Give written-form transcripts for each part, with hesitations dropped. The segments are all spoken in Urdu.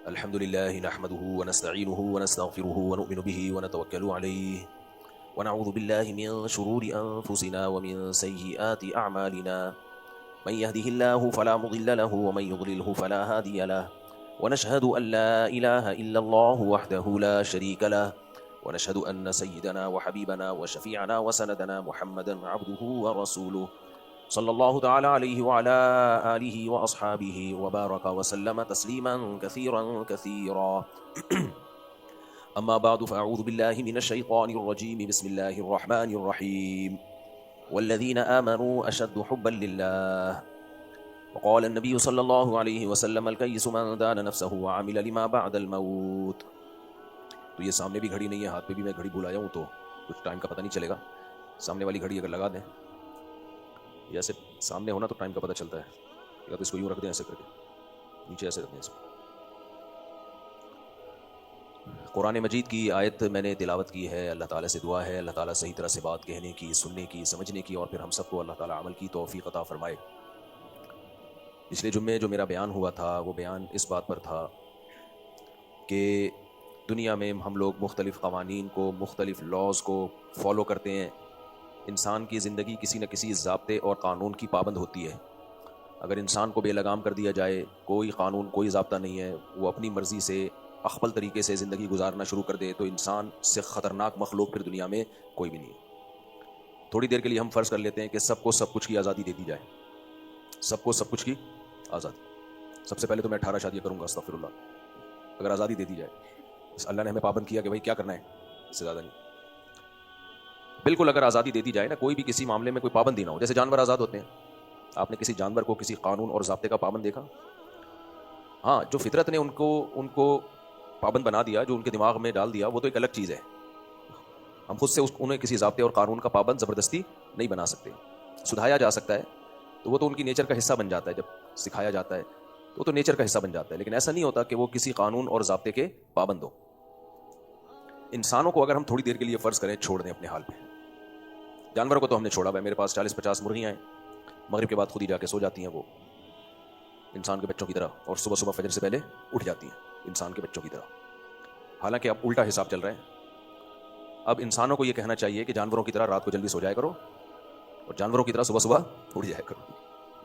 الحمد لله نحمده ونستعينه ونستغفره ونؤمن به ونتوكل عليه ونعوذ بالله من شرور أنفسنا ومن سيئات أعمالنا من يهده الله فلا مضل له ومن يضلله فلا هادي له ونشهد أن لا إله إلا الله وحده لا شريك له ونشهد أن سيدنا وحبيبنا وشفيعنا وسندنا محمدا عبده ورسوله صلى الله تعالى عليه وعلى آله وأصحابه وبارك وسلم تسليما كثيرا كثيرا أما بعد فأعوذ بالله من الشيطان الرجيم بسم الله الرحمن الرحيم والذين آمنوا أشد حبا لله وقال النبي صلى الله عليه وسلم الكيس من دان نفسه وعمل لما بعد الموت. تو یہ سامنے بھی گھڑی نہیں ہے، ہاتھ پہ بھی میں گھڑی بھولا جاؤں تو کچھ ٹائم کا پتہ نہیں چلے گا. سامنے والی گھڑی اگر لگا دیں یا ایسے سامنے ہونا تو ٹائم کا پتہ چلتا ہے، یا تو اس کو یوں رکھ دیں ایسے کر کے، نیچے ایسے رکھ دیں اس کو. قرآن مجید کی آیت میں نے تلاوت کی ہے. اللہ تعالیٰ سے دعا ہے اللہ تعالیٰ صحیح طرح سے بات کہنے کی، سننے کی، سمجھنے کی، اور پھر ہم سب کو اللہ تعالیٰ عمل کی توفیق عطا فرمائے. پچھلے جمعے جو میرا بیان ہوا تھا وہ بیان اس بات پر تھا کہ دنیا میں ہم لوگ مختلف قوانین کو، مختلف لاز کو فالو کرتے ہیں. انسان کی زندگی کسی نہ کسی ضابطے اور قانون کی پابند ہوتی ہے. اگر انسان کو بے لگام کر دیا جائے، کوئی قانون کوئی ضابطہ نہیں ہے، وہ اپنی مرضی سے اخبل طریقے سے زندگی گزارنا شروع کر دے، تو انسان سے خطرناک مخلوق پھر دنیا میں کوئی بھی نہیں ہے. تھوڑی دیر کے لیے ہم فرض کر لیتے ہیں کہ سب کو سب کچھ کی آزادی دے دی جائے، سب کو سب کچھ کی آزادی. سب سے پہلے تو میں 18 شادیاں کروں گا، استغفر اللہ. اگر آزادی دے دی جائے، بس اللہ نے ہمیں پابند کیا کہ بھائی کیا کرنا ہے، اس سے زیادہ نہیں. بالکل اگر آزادی دے دی جائے نا، کوئی بھی کسی معاملے میں کوئی پابندی نہ ہو. جیسے جانور آزاد ہوتے ہیں، آپ نے کسی جانور کو کسی قانون اور ضابطے کا پابند دیکھا؟ ہاں، جو فطرت نے ان کو پابند بنا دیا، جو ان کے دماغ میں ڈال دیا، وہ تو ایک الگ چیز ہے. ہم خود سے انہیں کسی ضابطے اور قانون کا پابند زبردستی نہیں بنا سکتے. سدھایا جا سکتا ہے تو وہ تو ان کی نیچر کا حصہ بن جاتا ہے. جب سکھایا جاتا ہے تو وہ تو نیچر کا حصہ بن جاتا ہے، لیکن ایسا نہیں ہوتا کہ وہ کسی قانون اور ضابطے کے پابند ہو. انسانوں کو اگر ہم تھوڑی دیر کے لیے فرض کریں چھوڑ دیں اپنے حال پہ، جانوروں کو تو ہم نے چھوڑا ہے. میرے پاس 40-50 مرغیاں ہیں، مغرب کے بعد خود ہی جا کے سو جاتی ہیں وہ انسان کے بچوں کی طرح، اور صبح صبح فجر سے پہلے اٹھ جاتی ہیں انسان کے بچوں کی طرح. حالانکہ اب الٹا حساب چل رہا ہے. اب انسانوں کو یہ کہنا چاہیے کہ جانوروں کی طرح رات کو جلدی سو جایا کرو، اور جانوروں کی طرح صبح صبح اٹھ جایا کرو.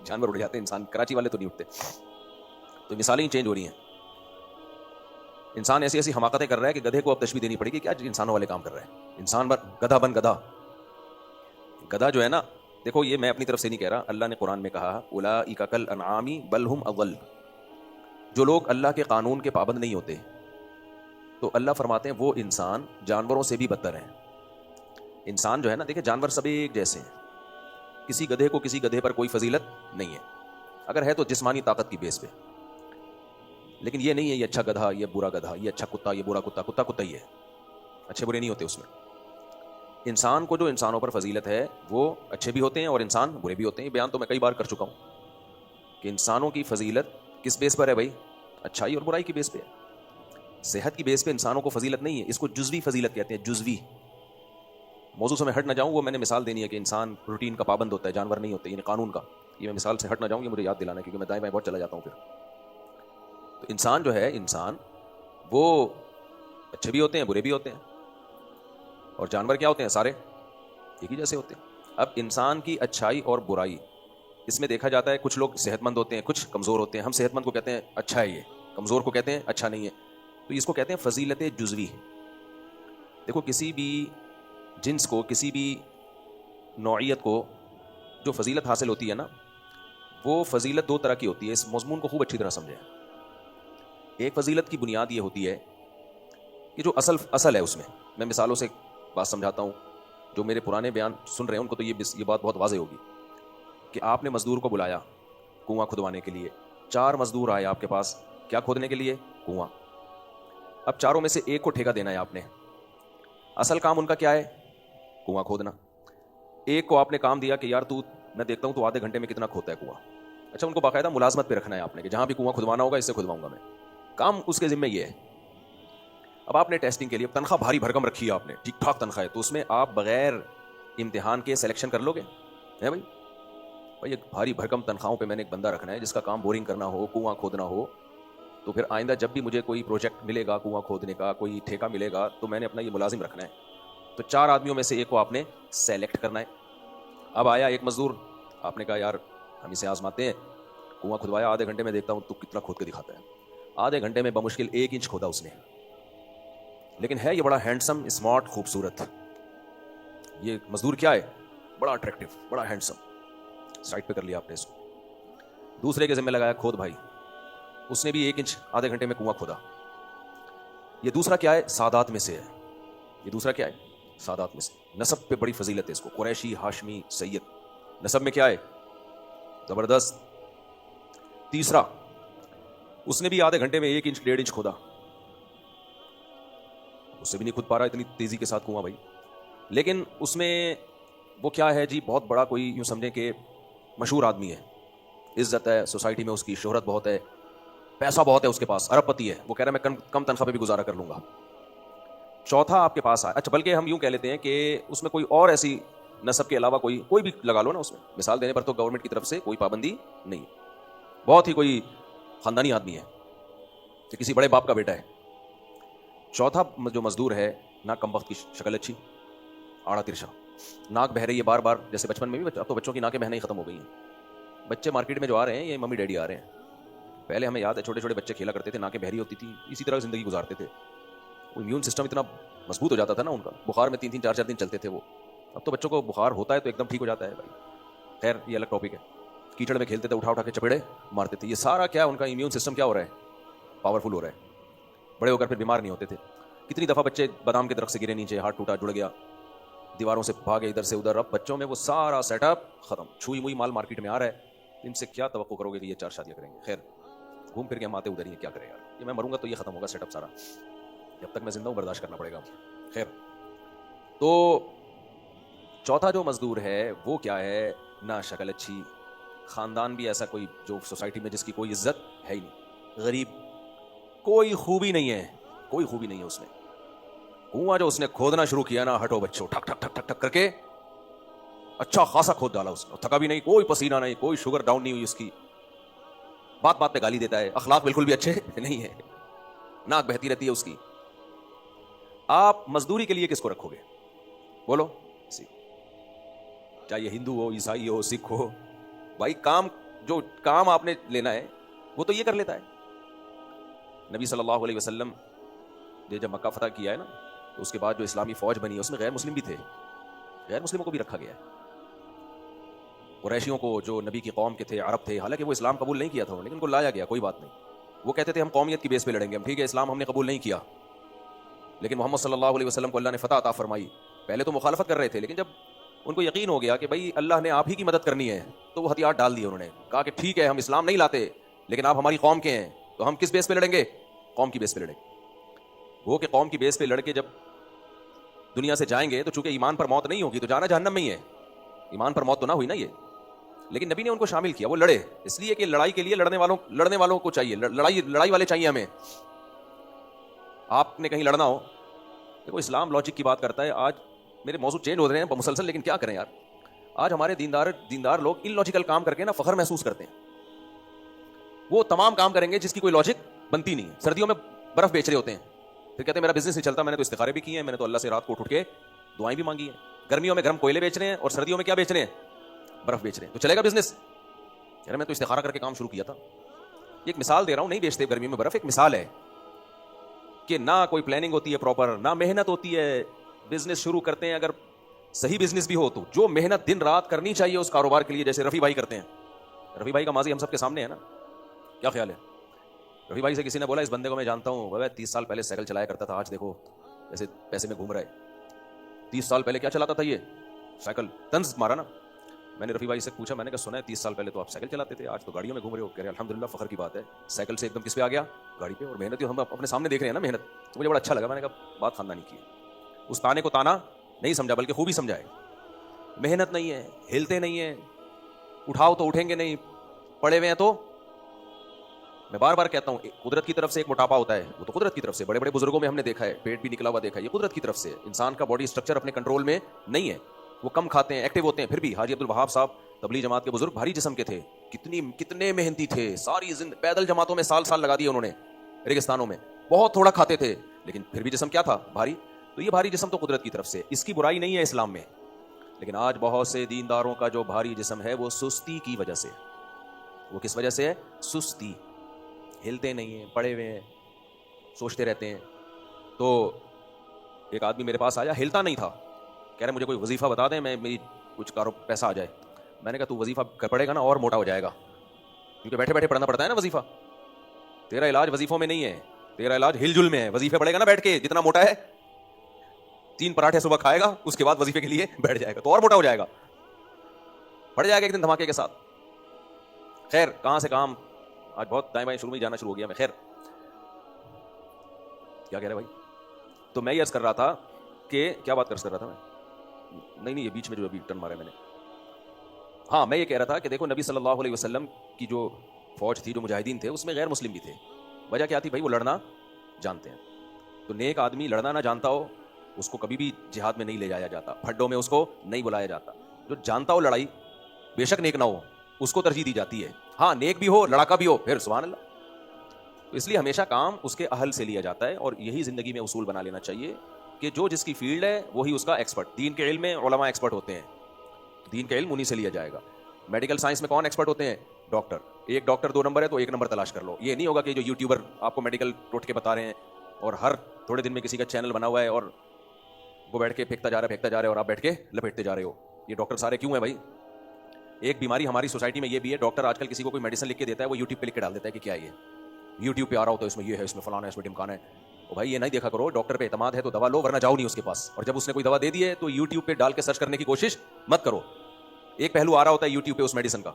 جانور اٹھ جاتے ہیں، انسان کراچی والے تو نہیں اٹھتے. تو مثالیں ہی چینج ہو رہی ہیں. انسان ایسی حماقتیں کر رہا ہے کہ گدھے کو اب تشبیہ دینی پڑے گی. کیا انسانوں والے کام کر رہا ہے انسان؟ گدھا بن گدھا. گدھا جو ہے نا، دیکھو یہ میں اپنی طرف سے نہیں کہہ رہا، اللہ نے قرآن میں کہا اولئک کالانعام بل هم اضل. جو لوگ اللہ کے قانون کے پابند نہیں ہوتے، تو اللہ فرماتے ہیں وہ انسان جانوروں سے بھی بدتر ہیں. انسان جو ہے نا، دیکھیں جانور سب ایک جیسے ہیں. کسی گدھے کو کسی گدھے پر کوئی فضیلت نہیں ہے، اگر ہے تو جسمانی طاقت کی بیس پہ. لیکن یہ نہیں ہے یہ اچھا گدھا، یہ برا گدھا، یہ اچھا کتا، یہ برا کتا. کتا کتا ہی ہے، اچھے برے نہیں ہوتے اس میں. انسان کو جو انسانوں پر فضیلت ہے وہ اچھے بھی ہوتے ہیں اور انسان برے بھی ہوتے ہیں. بیان تو میں کئی بار کر چکا ہوں کہ انسانوں کی فضیلت کس بیس پر ہے بھائی؟ اچھائی اور برائی کی بیس پہ ہے. صحت کی بیس پہ انسانوں کو فضیلت نہیں ہے. اس کو جزوی فضیلت کہتے ہیں، جزوی. موضوع سے میں ہٹ نہ جاؤں، وہ میں نے مثال دینی ہے کہ انسان روٹین کا پابند ہوتا ہے، جانور نہیں ہوتے، یعنی قانون کا. یہ میں مثال سے ہٹ نہ جاؤں، یہ مجھے یاد دلانا ہے کیونکہ میں دائیں بائیں بہت چلا جاتا ہوں پھر. تو انسان جو ہے، انسان وہ اچھے بھی ہوتے ہیں برے بھی ہوتے ہیں، اور جانور کیا ہوتے ہیں؟ سارے ایک ہی جیسے ہوتے ہیں. اب انسان کی اچھائی اور برائی اس میں دیکھا جاتا ہے، کچھ لوگ صحت مند ہوتے ہیں، کچھ کمزور ہوتے ہیں. ہم صحت مند کو کہتے ہیں اچھا ہے یہ، کمزور کو کہتے ہیں اچھا نہیں ہے. تو اس کو کہتے ہیں فضیلت جزوی. دیکھو کسی بھی جنس کو، کسی بھی نوعیت کو جو فضیلت حاصل ہوتی ہے نا، وہ فضیلت دو طرح کی ہوتی ہے. اس مضمون کو خوب اچھی طرح سمجھیں. ایک فضیلت کی بنیاد یہ ہوتی ہے کہ جو اصل ہے اس میں مثالوں سے بات سمجھاتا ہوں. جو میرے پرانے بیان سن رہے ہیں ان کو تو یہ بات بہت واضح ہوگی کہ آپ نے مزدور کو بلایا کنواں کھدوانے کے لیے. 4 مزدور آئے آپ کے پاس، کیا کھودنے کے لیے؟ کنواں. اب چاروں میں سے ایک کو ٹھیکہ دینا ہے آپ نے. اصل کام ان کا کیا ہے؟ کنواں کھودنا. ایک کو آپ نے کام دیا کہ یار میں دیکھتا ہوں تو آدھے گھنٹے میں کتنا کھودتا ہے کنواں. اچھا، ان کو باقاعدہ ملازمت پہ رکھنا ہے آپ نے کہ جہاں بھی کنواں کھدوانا ہوگا اس سے کھدواؤں گا میں. کام اس کے ذمہ یہ ہے. اب آپ نے ٹیسٹنگ کے لیے تنخواہ بھاری بھرکم رکھی ہے، آپ نے ٹھیک ٹھاک تنخواہ ہے، تو اس میں آپ بغیر امتحان کے سلیکشن کر لو گے؟ ہے بھائی ایک بھاری بھرکم تنخواہوں پہ میں نے ایک بندہ رکھنا ہے جس کا کام بورنگ کرنا ہو، کنواں کھودنا ہو. تو پھر آئندہ جب بھی مجھے کوئی پروجیکٹ ملے گا کنواں کھودنے کا, کوئی ٹھیکہ ملے گا, تو میں نے اپنا یہ ملازم رکھنا ہے. تو 4 آدمیوں میں سے ایک کو آپ نے سیلیکٹ کرنا ہے. اب آیا ایک مزدور, آپ نے کہا یار ہم اسے آزماتے ہیں, کنواں کھدوایا, آدھے گھنٹے میں دیکھتا ہوں تو کتنا کھود کے دکھاتا ہے. آدھے گھنٹے میں بمشکل 1 انچ کھودا اس نے, لیکن ہے یہ بڑا ہینڈسم, اسمارٹ, خوبصورت. یہ مزدور کیا ہے, بڑا اٹریکٹیو, بڑا ہینڈسم. سائٹ پہ کر لیا آپ نے اس کو. دوسرے کے ذمہ لگایا کھود بھائی, اس نے بھی 1 انچ آدھے گھنٹے میں کنواں کھودا. یہ دوسرا کیا ہے, سادات میں سے ہے. یہ دوسرا کیا ہے, سادات میں سے. نسب پہ بڑی فضیلت ہے اس کو, قریشی, ہاشمی, سید, نسب میں کیا ہے, زبردست. تیسرا, اس نے بھی آدھے گھنٹے میں 1 انچ 1.5 انچ کھودا. اس سے بھی نہیں کھود پا رہا اتنی تیزی کے ساتھ کنواں بھائی, لیکن اس میں وہ کیا ہے جی, بہت بڑا کوئی یوں سمجھیں کہ مشہور آدمی ہے, عزت ہے سوسائٹی میں, اس کی شہرت بہت ہے, پیسہ بہت ہے اس کے پاس, ارب پتی ہے. وہ کہہ رہا ہے میں کم تنخواہ پہ بھی گزارا کر لوں گا. چوتھا آپ کے پاس آیا, اچھا بلکہ ہم یوں کہہ لیتے ہیں کہ اس میں کوئی اور ایسی نسب کے علاوہ کوئی بھی لگا لو نا اس میں, مثال دینے پر تو گورنمنٹ کی طرف سے کوئی پابندی نہیں, بہت ہی کوئی خاندانی آدمی ہے کہ کسی بڑے باپ کا بیٹا ہے. چوتھا جو مزدور ہے, نہ کم وقت کی شکل اچھی, آڑا ترشا, ناک بہ رہی ہے بار بار, جیسے بچپن میں بھی, اب تو بچوں کی ناکیں بہنا ہی ختم ہو گئی ہیں. بچے مارکیٹ میں جو آ رہے ہیں یہ ممی ڈیڈی آ رہے ہیں. پہلے ہمیں یاد ہے چھوٹے چھوٹے بچے کھیلا کرتے تھے, ناکیں بہری ہوتی تھی, اسی طرح زندگی گزارتے تھے. وہ امیون سسٹم اتنا مضبوط ہو جاتا تھا نا ان کا, بخار میں 3 4 دن چلتے تھے وہ. اب تو بچوں کو بخار ہوتا ہے تو ایک دم ٹھیک ہو جاتا ہے بھائی. خیر یہ الگ ٹاپک ہے. کیچڑ میں کھیلتے تھے, اٹھا کے چپیڑے مارتے تھے. یہ سارا کیا, ان کا امیون سسٹم کیا ہو رہا ہے, پاورفل ہو رہا ہے. بڑے ہو کر پھر بیمار نہیں ہوتے تھے. کتنی دفعہ بچے بادام کے درخت سے گرے نیچے, ہاتھ ٹوٹا, جڑ گیا, دیواروں سے بھاگے ادھر سے ادھر. اب بچوں میں وہ سارا سیٹ اپ ختم, چھوئی موئی مال مارکیٹ میں آ رہا ہے. ان سے کیا توقع کرو گے کہ یہ 4 شادیاں کریں گے. خیر گھوم پھر کے ہم آتے ادھر ہی, کیا کریں یار, یہ میں مروں گا تو یہ ختم ہوگا سیٹ اپ سارا, جب تک میں زندہ ہوں برداشت کرنا پڑے گا. خیر تو چوتھا جو مزدور ہے وہ کیا ہے, نہ شکل اچھی, خاندان بھی ایسا کوئی جو سوسائٹی میں جس کی کوئی عزت ہے ہی نہیں, غریب, کوئی خوبی نہیں ہے, کوئی خوبی نہیں ہے اس میں. کنواں جو اس نے کھودنا شروع کیا نا, ہٹو بچوں, ٹھک ٹھک ٹھک ٹھک ٹھک کر کے اچھا خاصا کھود ڈالا اس نے, تھکا بھی نہیں, کوئی پسینہ نہیں, کوئی شوگر ڈاؤن نہیں ہوئی اس کی. بات بات پہ گالی دیتا ہے, اخلاق بالکل بھی اچھے نہیں ہے, ناک بہتی رہتی ہے اس کی. آپ مزدوری کے لیے کس کو رکھو گے, بولو, چاہے ہندو ہو, عیسائی ہو, سکھ ہو بھائی, جو کام آپ نے لینا ہے وہ تو یہ کر لیتا ہے. نبی صلی اللہ علیہ وسلم نے جب مکہ فتح کیا ہے نا, تو اس کے بعد جو اسلامی فوج بنی ہے اس میں غیر مسلم بھی تھے, غیر مسلموں کو بھی رکھا گیا ہے. قریشیوں کو جو نبی کی قوم کے تھے, عرب تھے, حالانکہ وہ اسلام قبول نہیں کیا تھا لیکن ان کو لایا گیا, کوئی بات نہیں. وہ کہتے تھے ہم قومیت کی بیس پہ لڑیں گے, ہم ٹھیک ہے اسلام ہم نے قبول نہیں کیا, لیکن محمد صلی اللہ علیہ وسلم کو اللہ نے فتح عطا فرمائی. پہلے تو مخالفت کر رہے تھے, لیکن جب ان کو یقین ہو گیا کہ بھائی اللہ نے آپ ہی کی مدد کرنی ہے, تو وہ ہتھیار ڈال دیے. انہوں نے کہا کہ ٹھیک ہے ہم اسلام نہیں لاتے, لیکن آپ ہماری قوم کے ہیں, تو ہم کس بیس پہ لڑیں گے, قوم کی بیس پہ لڑیں گے. وہ کہ قوم کی بیس پہ لڑ کے جب دنیا سے جائیں گے تو چونکہ ایمان پر موت نہیں ہوگی تو جانا جہنم میں ہی ہے, ایمان پر موت تو نہ ہوئی نا یہ. لیکن نبی نے ان کو شامل کیا, وہ لڑے, اس لیے کہ لڑائی کے لیے لڑنے والوں کو چاہیے, لڑائی والے چاہیے ہمیں. آپ نے کہیں لڑنا ہو, دیکھو اسلام لاجک کی بات کرتا ہے. آج میرے موضوع چینج ہو رہے ہیں مسلسل, لیکن کیا کریں یار, آج ہمارے دیندار لوگ ان لاجیکل کام کر کے نا فخر محسوس کرتے ہیں. وہ تمام کام کریں گے جس کی کوئی لاجک بنتی نہیں ہے. سردیوں میں برف بیچ رہے ہوتے ہیں, پھر کہتے ہیں میرا بزنس نہیں چلتا, میں نے تو استخارے بھی کیے ہیں, میں نے تو اللہ سے رات کو اٹھ کے دعائیں بھی مانگی ہیں. گرمیوں میں گرم کوئلے بیچ رہے ہیں اور سردیوں میں کیا بیچ رہے ہیں, برف بیچ رہے ہیں, تو چلے گا بزنس؟ یار میں تو استخارہ کر کے کام شروع کیا تھا. ایک مثال دے رہا ہوں, نہیں بیچتے گرمیوں میں برف, ایک مثال ہے کہ نہ کوئی پلاننگ ہوتی ہے پراپر, نہ محنت ہوتی ہے. بزنس شروع کرتے ہیں, اگر صحیح بزنس بھی ہو تو جو محنت دن رات کرنی چاہیے اس کاروبار کے لیے, جیسے رفیع بھائی کرتے ہیں. رفیع بھائی کا ماضی ہم سب کے سامنے ہے نا, کیا خیال ہے؟ رفیع بھائی سے کسی نے بولا اس بندے کو میں جانتا ہوں, بھائی 30 سال پہلے سائیکل چلایا کرتا تھا, آج دیکھو ایسے پیسے میں گھوم رہا ہے. 30 سال پہلے کیا چلاتا تھا یہ سائیکل, طنز مارا نا. میں نے رفیع بھائی سے پوچھا, میں نے کہا سنا ہے 30 سال پہلے تو آپ سائیکل چلاتے تھے, آج تو گاڑیوں میں گھوم رہے ہو. کہہ رہے الحمدللہ, فخر کی بات ہے. سائیکل سے ایک دم کس پہ آ گیا, گاڑی پہ. اور محنت ہم اپنے سامنے دیکھ رہے ہیں نا محنت, تو مجھے بڑا اچھا لگا. میں نے کہا بات خاندانی کی ہے. اس تانے کو تانا نہیں سمجھا بلکہ خوبی سمجھا ہے. محنت نہیں ہے, ہلتے نہیں ہیں, اٹھاؤ تو اٹھیں گے نہیں, پڑے ہوئے ہیں. تو میں بار بار کہتا ہوں, قدرت کی طرف سے ایک موٹاپا ہوتا ہے, وہ تو قدرت کی طرف سے, بڑے بڑے بزرگوں میں ہم نے دیکھا ہے پیٹ بھی نکلا ہوا دیکھا ہے, یہ قدرت کی طرف سے. انسان کا باڈی اسٹرکچر اپنے کنٹرول میں نہیں ہے, وہ کم کھاتے ہیں, ایکٹیو ہوتے ہیں. پھر بھی حاجی عبدالوہاب صاحب تبلیغ جماعت کے بزرگ بھاری جسم کے تھے, کتنے محنتی تھے, ساری پیدل جماعتوں میں سال لگا دیے انہوں نے, ریگستانوں میں بہت تھوڑا کھاتے تھے لیکن پھر بھی جسم کیا تھا؟ بھاری. تو یہ بھاری جسم تو قدرت کی طرف سے، اس کی برائی نہیں ہے اسلام میں. لیکن آج بہت سے دینداروں کا جو بھاری جسم ہے وہ سستی کی وجہ سے. وہ کس وجہ سے ہے؟ سستی. ہلتے نہیں ہیں، پڑے ہوئے ہیں، سوچتے رہتے ہیں. تو ایک آدمی میرے پاس آیا، ہلتا نہیں تھا، کہہ رہے مجھے کوئی وظیفہ بتا دیں، میں میری کچھ پیسہ آ جائے. میں نے کہا تو وظیفہ پڑھے گا نا اور موٹا ہو جائے گا، کیونکہ بیٹھے بیٹھے پڑھنا پڑتا ہے نا وظیفہ. تیرا علاج وظیفوں میں نہیں ہے، تیرا علاج ہل جل میں ہے. وظیفے پڑھے گا نا بیٹھ کے، جتنا موٹا ہے 3 پراٹھے صبح کھائے گا، اس کے بعد وظیفے کے لیے بیٹھ جائے گا تو اور موٹا ہو جائے گا، پڑ جائے گا ایک دن دھماکے کے ساتھ. خیر کہاں سے کام، آج بہت دائیں بائیں شروع میں جانا شروع ہو گیا میں. خیر کیا کہہ رہے بھائی؟ تو میں یہ عرض کر رہا تھا کہ کیا بات کر رہا تھا میں؟ نہیں یہ بیچ میں جو ابھی ٹرن مارا میں نے. ہاں میں یہ کہہ رہا تھا کہ دیکھو نبی صلی اللہ علیہ وسلم کی جو فوج تھی، جو مجاہدین تھے، اس میں غیر مسلم بھی تھے. وجہ کیا تھی بھائی؟ وہ لڑنا جانتے ہیں. تو نیک آدمی لڑنا نہ جانتا ہو اس کو کبھی بھی جہاد میں نہیں لے جایا جاتا، پھڈوں میں اس کو نہیں بلایا جاتا. جو جانتا ہو لڑائی، بے شک نیک نہ ہو، اس کو ترجیح دی جاتی ہے. ہاں نیک بھی ہو، لڑاکا بھی ہو، پھر سبحان اللہ. تو اس لیے ہمیشہ کام اس کے اہل سے لیا جاتا ہے، اور یہی زندگی میں اصول بنا لینا چاہیے کہ جو جس کی فیلڈ ہے وہی اس کا ایکسپرٹ. دین کے علم میں علماء ایکسپرٹ ہوتے ہیں، دین کا علم انہی سے لیا جائے گا. میڈیکل سائنس میں کون ایکسپرٹ ہوتے ہیں؟ ڈاکٹر. ایک ڈاکٹر 2 نمبر ہے تو 1 نمبر تلاش کر لو. یہ نہیں ہوگا کہ جو یوٹیوبر آپ کو میڈیکل ٹوٹکے بتا رہے ہیں اور ہر تھوڑے دن میں کسی کا چینل بنا ہوا ہے اور وہ بیٹھ کے پھینکتا جا رہا ہے اور آپ بیٹھ کے لپیٹتے جا رہے ہو. یہ ڈاکٹر سارے کیوں ہیں بھائی؟ ایک بیماری ہماری سوسائٹی میں یہ بھی ہے، ڈاکٹر آج کل کسی کو کوئی میڈیسن لکھ کے دیتا ہے، وہ یوٹیوب پہ لکھ کے ڈال دیتا ہے کہ کیا یہ یوٹیوب پہ آ رہا ہوتا ہے، اس میں یہ ہے، اس میں فلانا ہے، اس میں ڈمکانا ہے. اور بھائی یہ نہیں دیکھا کرو، ڈاکٹر پہ اعتماد ہے تو دوا لو، ورنہ جاؤ نہیں اس کے پاس. اور جب اس نے کوئی دوا دے دی ہے تو یوٹیوب پہ ڈال کے سرچ کرنے کی کوشش مت کرو. ایک پہلو آ رہا ہوتا ہے یوٹیوب پہ اس میڈیسن کا.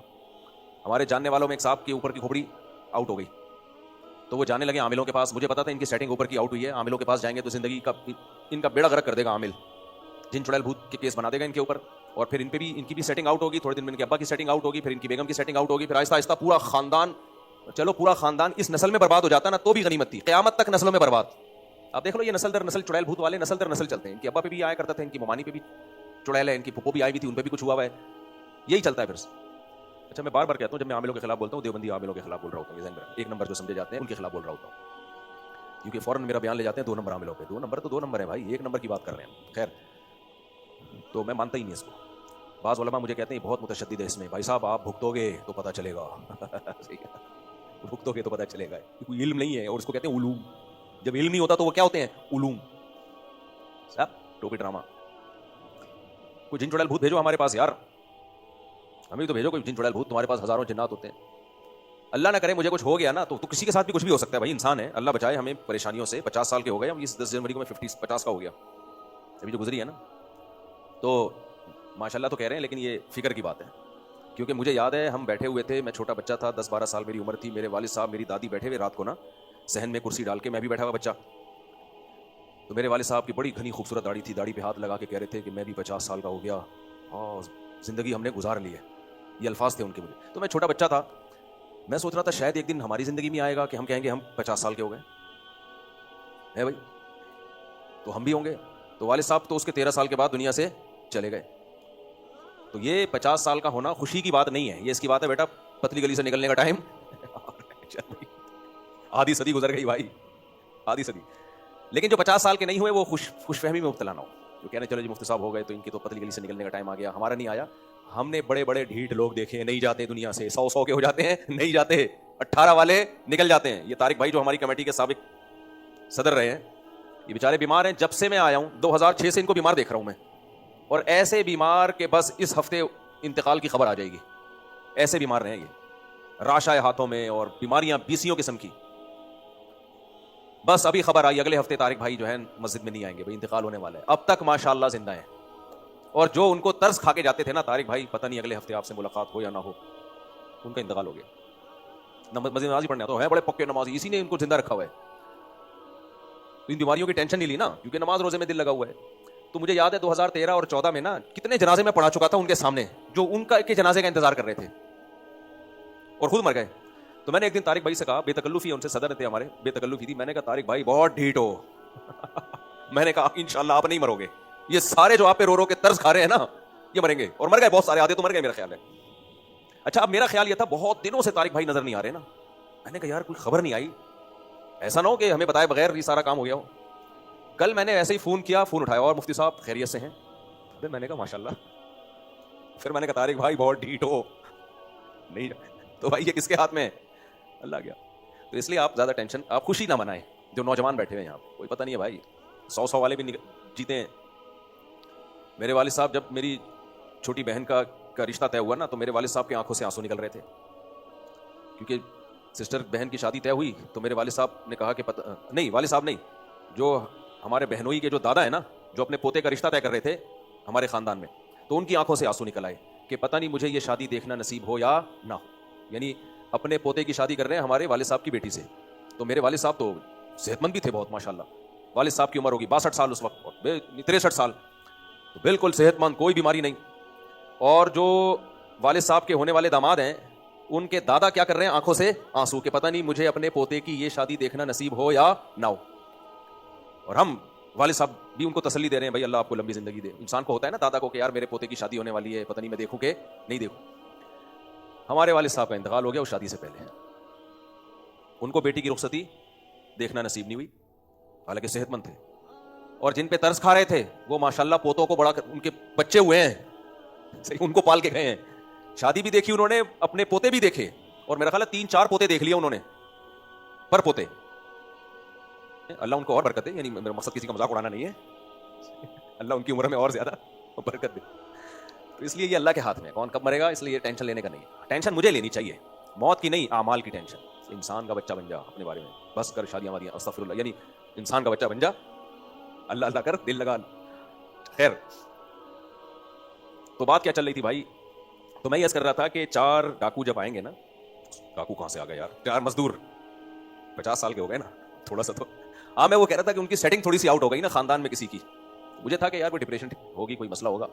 ہمارے جاننے والوں میں ایک صاحب کے اوپر کی کھوپڑی آؤٹ ہو گئی تو وہ جانے لگے عاملوں کے پاس. مجھے پتا تھا ان کی سیٹنگ اوپر کی آؤٹ ہوئی ہے، عاملوں کے پاس جائیں گے تو زندگی کا ان کا بیڑا غرق کر دے گا عامل. جن چڑیل بھوت کے کیس بنا دے گا ان کے اوپر، اور پھر ان پہ بھی ان کی بھی سیٹنگ آؤٹ ہوگی. تھوڑے دن میں ان کے ابا کی سیٹنگ آؤٹ ہوگی، پھر ان کی بیگم کی سیٹنگ آؤٹ ہوگی، پھر آہستہ آہستہ پورا خاندان. چلو پورا خاندان اس نسل میں برباد ہو جاتا نا تو بھی غنیمت تھی، قیامت تک نسلوں میں برباد. آپ دیکھ لو یہ نسل در نسل چڑیل بھوت والے نسل در نسل چلتے ہیں. ان کے ابا پہ بھی آیا کرتا تھا، ان کی ممانی پہ بھی چڑیل ہے، ان کی پھپھو بھی آئی بھی تھی، ان پہ بھی کچھ ہوا ہوا ہے. یہی چلتا ہے پھر. اچھا میں بار بار کہتا ہوں جب میں عاملوں کے خلاف بولتا ہوں، دیوبندی عاملوں کے خلاف بول رہا ہوتا ہوں. یہ ذہن میں رکھنا، 1 نمبر جو سمجھے جاتے ہیں ان کے خلاف بول رہا ہوتا ہوں، کیونکہ فوراً میرا بیان لے جاتے ہیں 2 نمبر عاملوں پہ. 2 نمبر تو 2 نمبر ہے بھائی، 1 نمبر کی بات کر رہے ہیں. خیر تو میں مانتا ہی نہیں اس کو. بعض علماء مجھے کہتے ہیں بہت متشدد ہے اس میں. بھائی صاحب آپ بھگتو گے تو پتہ چلے گا، بھگتو گے تو پتہ چلے گا. کوئی علم نہیں ہے اور اس کو کہتے ہیں علوم. جب علم نہیں ہوتا تو وہ کیا ہوتے ہیں؟ علوم. صاحب ٹوپی ڈرامہ. کوئی جن چڑیل بھوت بھیجو ہمارے پاس یار، ہمیں تو بھیجو کوئی جن چڑیل بھوت. تمہارے پاس ہزاروں جنات ہوتے ہیں. اللہ نہ کرے مجھے کچھ ہو گیا نا تو کسی کے ساتھ بھی کچھ بھی ہو سکتا ہے بھائی، انسان ہے. اللہ بچائے ہمیں پریشانیوں سے. 50 سال کے ہو گئے ہم، اس 10 جنوری کو میں 50 کا ہو گیا ابھی جو گزری ہے نا. تو ماشاءاللہ تو کہہ رہے ہیں لیکن یہ فکر کی بات ہے، کیونکہ مجھے یاد ہے ہم بیٹھے ہوئے تھے، میں چھوٹا بچہ تھا، 10-12 سال میری عمر تھی. میرے والد صاحب میری دادی بیٹھے ہوئے رات کو نا صحن میں کرسی ڈال کے، میں بھی بیٹھا ہوا بچہ. تو میرے والد صاحب کی بڑی گھنی خوبصورت داڑھی تھی، داڑھی پہ ہاتھ لگا کے کہہ رہے تھے کہ میں بھی 50 سال کا ہو گیا اور زندگی ہم نے گزار لی ہے. یہ الفاظ تھے ان کے مجھے. تو میں چھوٹا بچہ تھا، میں سوچ رہا تھا شاید ایک دن ہماری زندگی میں آئے گا کہ ہم کہیں گے ہم 50 سال کے ہو گئے ہے بھائی، تو ہم بھی ہوں گے. تو والد صاحب تو اس کے 13 سال کے بعد دنیا سے چلے گئے. تو یہ 50 سال کا ہونا خوشی کی بات نہیں ہے، یہ اس کی بات ہے بیٹا پتلی گلی سے نکلنے کا ٹائم. آدھی صدی گزر گئی بھائی، آدھی صدی. لیکن جو 50 سال کے نہیں ہوئے وہ خوش فہمی میں مبتلا نہ ہو، جو کہنے چلو جی مفتی صاحب ہو گئے تو ان کی تو پتلی گلی سے نکلنے کا ٹائم آ گیا. ہمارا نہیں آیا. ہم نے بڑے بڑے ڈھیٹ لوگ دیکھے، نہیں جاتے دنیا سے. 100 کے ہو جاتے ہیں، نہیں جاتے. 18 والے نکل جاتے ہیں. یہ طارق بھائی جو ہماری کمیٹی کے سابق صدر رہے ہیں، یہ بیچارے بیمار ہیں. جب سے میں آیا ہوں 2006 سے ان کو بیمار دیکھ رہا ہوں میں، اور ایسے بیمار کہ بس اس ہفتے انتقال کی خبر آ جائے گی. ایسے بیمار رہے یہ، راش آئے ہاتھوں میں اور بیماریاں 20 قسم کی. بس ابھی خبر آئی اگلے ہفتے طارق بھائی جو ہے مسجد میں نہیں آئیں گے بھائی، انتقال ہونے والا ہے. اب تک ماشاءاللہ زندہ ہیں. اور جو ان کو طرز کھا کے جاتے تھے نا طارق بھائی پتہ نہیں اگلے ہفتے آپ سے ملاقات ہو یا نہ ہو، ان کا انتقال ہو گیا. مسجد نماز ہی پڑھنے تو ہے بڑے پکے نمازی، اسی نے ان کو زندہ رکھا ہوا ہے. تو ان بیماریوں کی ٹینشن نہیں لی نا، کیونکہ نماز روزے میں دل لگا ہوا ہے. تو مجھے یاد ہے 2013 اور 14 میں نا کتنے جنازے میں پڑھا چکا تھا ان کے سامنے، جو ان کا کے جنازے کا انتظار کر رہے تھے اور خود مر گئے. تو میں نے ایک دن طارق بھائی سے کہا، بے تکلفی ان سے صدر تھے ہمارے، بے تکلفی تھی. میں نے کہا طارق بھائی بہت ڈھیٹ ہو. میں نے کہا انشاءاللہ آپ نہیں مرو گے، یہ سارے جو آپ پہ رو رو کے طرز کھا رہے ہیں نا یہ مریں گے. اور مر گئے بہت سارے، آدھے تو مر گئے میرا خیال ہے. اچھا اب میرا خیال یہ تھا بہت دنوں سے طارق بھائی نظر نہیں آ رہے نا. میں نے کہا یار کوئی خبر نہیں آئی. ایسا نہ ہو کہ ہمیں بتائے بغیر یہ سارا کام ہو گیا ہو. کل میں نے ایسے ہی فون کیا, فون اٹھایا, اور مفتی صاحب خیریت سے ہیں؟ پھر میں نے کہا ماشاء اللہ. پھر میں نے کہا طارق بھائی بہت ڈھیٹ ہو, نہیں تو بھائی یہ کس کے ہاتھ میں ہے؟ اللہ گیا. تو اس لیے آپ زیادہ ٹینشن, آپ خوشی نہ منائیں. جو نوجوان بیٹھے ہوئے ہیں یہاں, کوئی پتہ نہیں ہے بھائی, 100 والے بھی جیتے ہیں. میرے والد صاحب, جب میری چھوٹی بہن کا رشتہ طے ہوا نا, تو میرے والد صاحب کی آنکھوں سے آنسو نکل رہے تھے, کیونکہ سسٹر بہن کی شادی طے ہوئی. تو میرے والد صاحب نے کہا کہ نہیں, والد صاحب نہیں, جو ہمارے بہنوئی کے جو دادا ہیں نا, جو اپنے پوتے کا رشتہ طے کر رہے تھے ہمارے خاندان میں, تو ان کی آنکھوں سے آنسو نکل آئے کہ پتہ نہیں مجھے یہ شادی دیکھنا نصیب ہو یا نہ ہو. یعنی اپنے پوتے کی شادی کر رہے ہیں ہمارے والد صاحب کی بیٹی سے. تو میرے والد صاحب تو صحت مند بھی تھے بہت ماشاء اللہ. والد صاحب کی عمر ہوگی 62 سال اس وقت, 63 سال, تو بالکل صحت مند, کوئی بیماری نہیں. اور جو والد صاحب کے ہونے والے داماد ہیں, ان کے دادا کیا کر رہے ہیں, آنکھوں سے آنسو کہ پتہ نہیں مجھے اپنے پوتے کی یہ شادی دیکھنا نصیب ہو یا نہ ہو. اور ہم والد صاحب بھی ان کو تسلی دے رہے ہیں, بھائی اللہ آپ کو لمبی زندگی دے. انسان کو ہوتا ہے نا دادا کو کہ یار میرے پوتے کی شادی ہونے والی ہے, پتہ نہیں میں دیکھوں کہ نہیں دیکھوں. ہمارے والد صاحب کا انتقال ہو گیا اس شادی سے پہلے. ان کو بیٹی کی رخصتی دیکھنا نصیب نہیں ہوئی, حالانکہ صحت مند تھے. اور جن پہ ترس کھا رہے تھے وہ ماشاءاللہ پوتوں کو بڑا ان کے بچے ہوئے ہیں, ان کو پال کے گئے ہیں. شادی بھی دیکھی انہوں نے, اپنے پوتے بھی دیکھے, اور میرا خیال ہے 3-4 پوتے دیکھ لیا انہوں نے پر پوتے. اللہ ان کو اور برکت دے, یعنی میرا مقصد کسی کا مذاق اڑانا نہیں ہے, اللہ ان کی عمر میں اور زیادہ برکت دے. تو اس لیے یہ اللہ کے ہاتھ میں, کون کب مرے گا, اس لیے ٹینشن لینے کا نہیں. ٹینشن مجھے لینی چاہیے, موت کی نہیں, اعمال کی ٹینشن. انسان کا بچہ بن جا, اپنے بارے میں بس کر شادیاں واریاں, استغفر اللہ, یعنی انسان کا بچہ بن جا, اللہ اللہ کر, دل لگا. خیر, تو بات کیا چل رہی تھی بھائی, تو میں یہ کر رہا تھا کہ 4 ڈاکو جب آئیں گے نا, ڈاکو کہاں سے آ گئے یار, 4 مزدور 50 سال کے ہو گئے نا تھوڑا سا, تو ہاں میں وہ کہہ رہا تھا کہ ان کی سیٹنگ تھوڑی سی آؤٹ ہو گئی نا خاندان میں کسی کی. مجھے تھا کہ یار کوئی ڈپریشن ہوگی, کوئی مسئلہ ہوگا.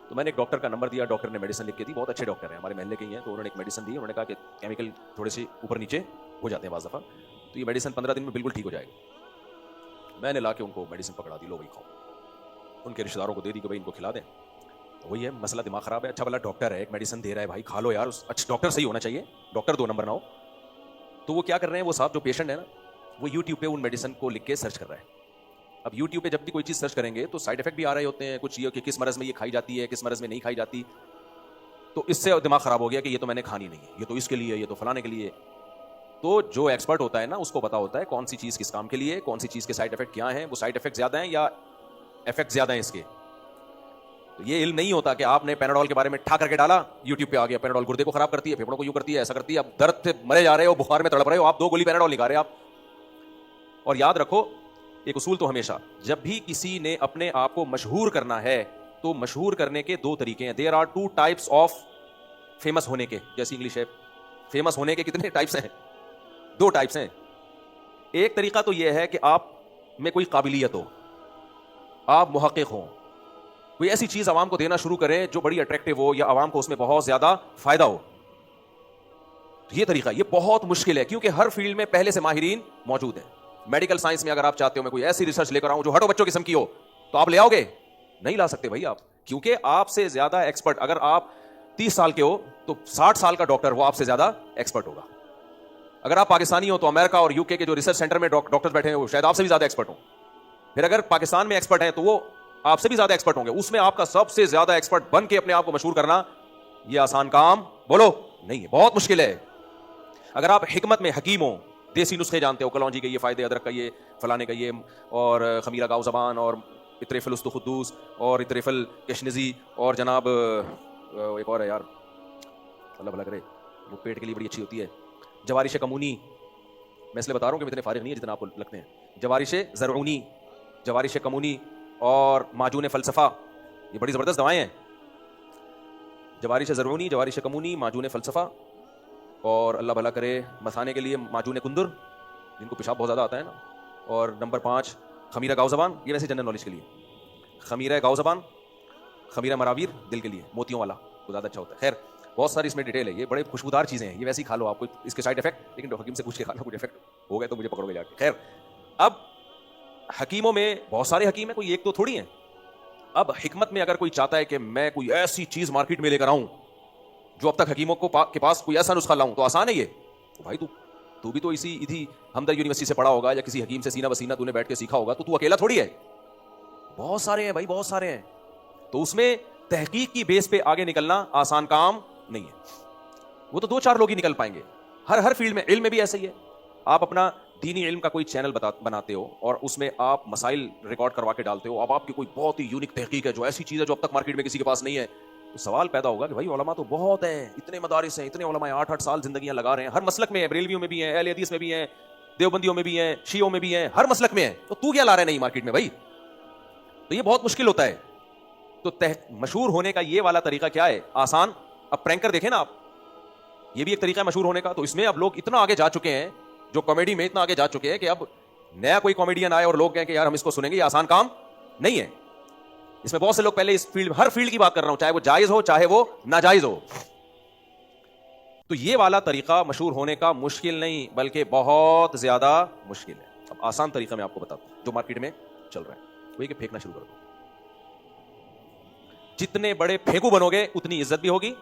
تو میں نے ایک ڈاکٹر کا نمبر دیا, ڈاکٹر نے میڈیسن لکھ کے دی, بہت اچھے ڈاکٹر ہیں ہمارے محلے کے ہی ہیں. تو انہوں نے ایک میڈیسن دی, انہوں نے کہا کہ کیمیکل تھوڑے سے اوپر نیچے ہو جاتے ہیں بعض دفعہ, تو یہ میڈیسن 15 دن میں بالکل ٹھیک ہو جائے گا. میں نے لا کے ان کو میڈیسن پکڑا دی, لو بھائی کھاؤ. ان کے رشتہ داروں کو دے دی کہ بھائی ان کو کھلا دیں. وہی ہے مسئلہ, دماغ خراب ہے. اچھا بھلا ڈاکٹر ہے, ایک میڈیسن دے رہا ہے, بھائی کھا لو یار. اچھا ڈاکٹر صحیح ہونا چاہیے, ڈاکٹر 2 نمبر نہ ہو. تو وہ کیا کر رہے ہیں, وہ صاحب جو پیشنٹ ہے نا, وہ یوٹیوب پہ ان میڈیسن کو لکھ کے سرچ کر رہا ہے. اب یوٹیوب پہ جب بھی کوئی چیز سرچ کریں گے تو سائڈ افیکٹ بھی آ رہے ہوتے ہیں, کچھ یہ کہ کس مرض میں یہ کھائی جاتی ہے, کس مرض میں نہیں کھائی جاتی. تو اس سے دماغ خراب ہو گیا کہ یہ تو میں نے کھانی نہیں ہے, یہ تو اس کے لیے, یہ تو فلانے کے لیے. تو جو ایکسپرٹ ہوتا ہے نا, اس کو پتا ہوتا ہے کون سی چیز کس کام کے لیے, کون سی چیز کے سائڈ افیکٹ کیا ہیں, وہ سائڈ افیکٹ زیادہ ہیں یا افیکٹ زیادہ ہیں اس کے. تو یہ علم نہیں ہوتا کہ آپ نے پیناڈول کے بارے میں ٹھا کر کے ڈالا, یوٹیوب پہ آ گیا, پیناڈول گردے کو خراب کرتی ہے, پھیپھڑوں کو یوں کرتی ہے, ایسا کرتی ہے, اب درد سے مرے جا رہے ہو, بخار میں تڑپ رہے ہو, آپ 2 گولی پیناڈول نکال رہے آپ. اور یاد رکھو ایک اصول تو ہمیشہ, جب بھی کسی نے اپنے آپ کو مشہور کرنا ہے تو مشہور کرنے کے 2 طریقے ہیں. There are 2 types of famous ہونے کے, جیسی انگلش ہے, فیمس ہونے کے کتنے ٹائپس ہیں, 2 ٹائپس ہیں. ایک طریقہ تو یہ ہے کہ آپ میں کوئی قابلیت ہو, آپ محقق ہوں, کوئی ایسی چیز عوام کو دینا شروع کریں جو بڑی اٹریکٹیو ہو یا عوام کو اس میں بہت زیادہ فائدہ ہو. یہ طریقہ یہ بہت مشکل ہے, کیونکہ ہر فیلڈ میں پہلے سے ماہرین موجود ہیں. میڈیکل سائنس میں اگر آپ چاہتے ہو میں کوئی ایسی ریسرچ لے کر آؤں جو ہٹو بچوں قسم کی ہو, تو آپ لے آؤ گے؟ نہیں لا سکتے بھائی آپ, کیونکہ آپ سے زیادہ ایکسپرٹ, اگر آپ 30 سال کے ہو تو 60 سال کا ڈاکٹر وہ آپ سے زیادہ ایکسپرٹ ہوگا. اگر آپ پاکستانی ہو تو امریکہ اور UK کے جو ریسرچ سینٹر میں ڈاکٹر بیٹھے ہیں وہ شاید آپ سے بھی زیادہ ایکسپرٹ ہوں. پھر اگر پاکستان میں ایکسپرٹ ہیں تو وہ آپ سے بھی زیادہ ایکسپرٹ ہوں گے. اس میں آپ کا سب سے زیادہ ایکسپرٹ بن کے اپنے آپ کو مشہور کرنا یہ آسان کام بولو نہیں ہے, بہت مشکل ہے. اگر آپ حکمت میں حکیم ہو, دیسی نسخے جانتے ہو, کلونجی کے یہ فائدے, ادرک کا یہ, فلانے کا یہ, اور خمیرہ گاؤ زبان, اور اطریف الخدوس, اور اطریف الکشنزی, اور جناب ایک اور ہے یار اللہ بھلا کرے, وہ پیٹ کے لیے بڑی اچھی ہوتی ہے, جوارش کمونی. میں اس لیے بتا رہا ہوں کہ اتنے فارغ نہیں ہے جتنا آپ کو لگتے ہیں. جوارش زرعونی, جوارش کمونی, اور معجون فلسفہ, یہ بڑی زبردست دوائیں ہیں. جوارش زرعونی, جوارش کمونی, معجون فلسفہ, اور اللہ بھلا کرے مسانے کے لیے معجون کندر, جن کو پیشاب بہت زیادہ آتا ہے نا, اور نمبر 5 خمیرہ گاؤ زبان, یہ ویسے جنرل نالج کے لیے, خمیرہ گاؤ زبان, خمیرہ مراویر دل کے لیے, موتیوں والا تو زیادہ اچھا ہوتا ہے. خیر بہت ساری اس میں ڈیٹیل ہے, یہ بڑے خوشبودار چیزیں ہیں, یہ ویسے ہی کھا لو آپ, کو اس کے سائڈ افیکٹ, لیکن ڈاکٹر حکیم سے پوچھ کے کھا لو, کچھ افیکٹ ہو گئے تو مجھے پکڑو گے جا کے. خیر اب حکیموں میں بہت سارے حکیم ہیں, کوئی ایک تو تھوڑی ہیں. اب حکمت میں اگر کوئی چاہتا ہے کہ میں کوئی ایسی چیز مارکیٹ میں لے کر آؤں جو اب تک حکیموں کو کے پاس کوئی ایسا نسخہ لاؤں, تو آسان ہے یہ. تو بھائی تو تو بھی تو اسی ہمدرد یونیورسٹی سے پڑھا ہوگا یا کسی حکیم سے سینہ بسینہ تو نے بیٹھ کے سیکھا ہوگا, تو اکیلا تھوڑی ہے, بہت سارے ہیں بھائی, بہت سارے ہیں. تو اس میں تحقیق کی بیس پہ آگے نکلنا آسان کام نہیں ہے. وہ تو 2-4 لوگ ہی نکل پائیں گے. ہر فیلڈ میں, علم میں بھی ایسا ہی ہے. آپ اپنا دینی علم کا کوئی چینل بناتے ہو اور اس میں آپ مسائل ریکارڈ کروا کے ڈالتے ہو, اب آپ کی کوئی بہت ہی یونیک تحقیق ہے جو ایسی چیز ہے جو اب تک مارکیٹ میں کسی کے پاس نہیں ہے, تو سوال پیدا ہوگا کہ بھائی علماء تو بہت ہیں, اتنے مدارس ہیں, اتنے علماء 8-8 سال زندگیاں لگا رہے ہیں, ہر مسلک میں ہیں, بریلویوں میں بھی ہیں, اہل حدیث میں بھی ہیں, دیوبندیوں میں بھی ہیں, شیعوں میں بھی ہیں, ہر مسلک میں ہیں, تو کیا لا رہے نہیں مارکیٹ میں بھائی؟ تو یہ بہت مشکل ہوتا ہے. تو مشہور ہونے کا یہ والا طریقہ کیا ہے؟ آسان. اب پرینکر دیکھیں نا آپ, یہ بھی ایک طریقہ ہے مشہور ہونے کا. تو اس میں اب لوگ اتنا آگے جا چکے ہیں, جو کامیڈی میں اتنا آگے جا چکے ہیں کہ اب نیا کوئی کامیڈین آئے اور لوگ کہیں کہ یار ہم اس کو سنیں گے, یہ آسان کام نہیں ہے. اس میں بہت سے لوگ پہلے اس فیلڈ, ہر فیلڈ کی بات کر رہا ہوں, چاہے وہ جائز ہو چاہے وہ ناجائز ہو. تو یہ والا طریقہ مشہور ہونے کا مشکل نہیں بلکہ بہت زیادہ مشکل ہے. اب آسان طریقہ میں آپ کو بتاتا ہوں جو مارکیٹ میں چل رہا ہے, وہی کہ پھینکنا شروع کر دو. جتنے بڑے پھینکو بنو گے اتنی عزت بھی ہوگی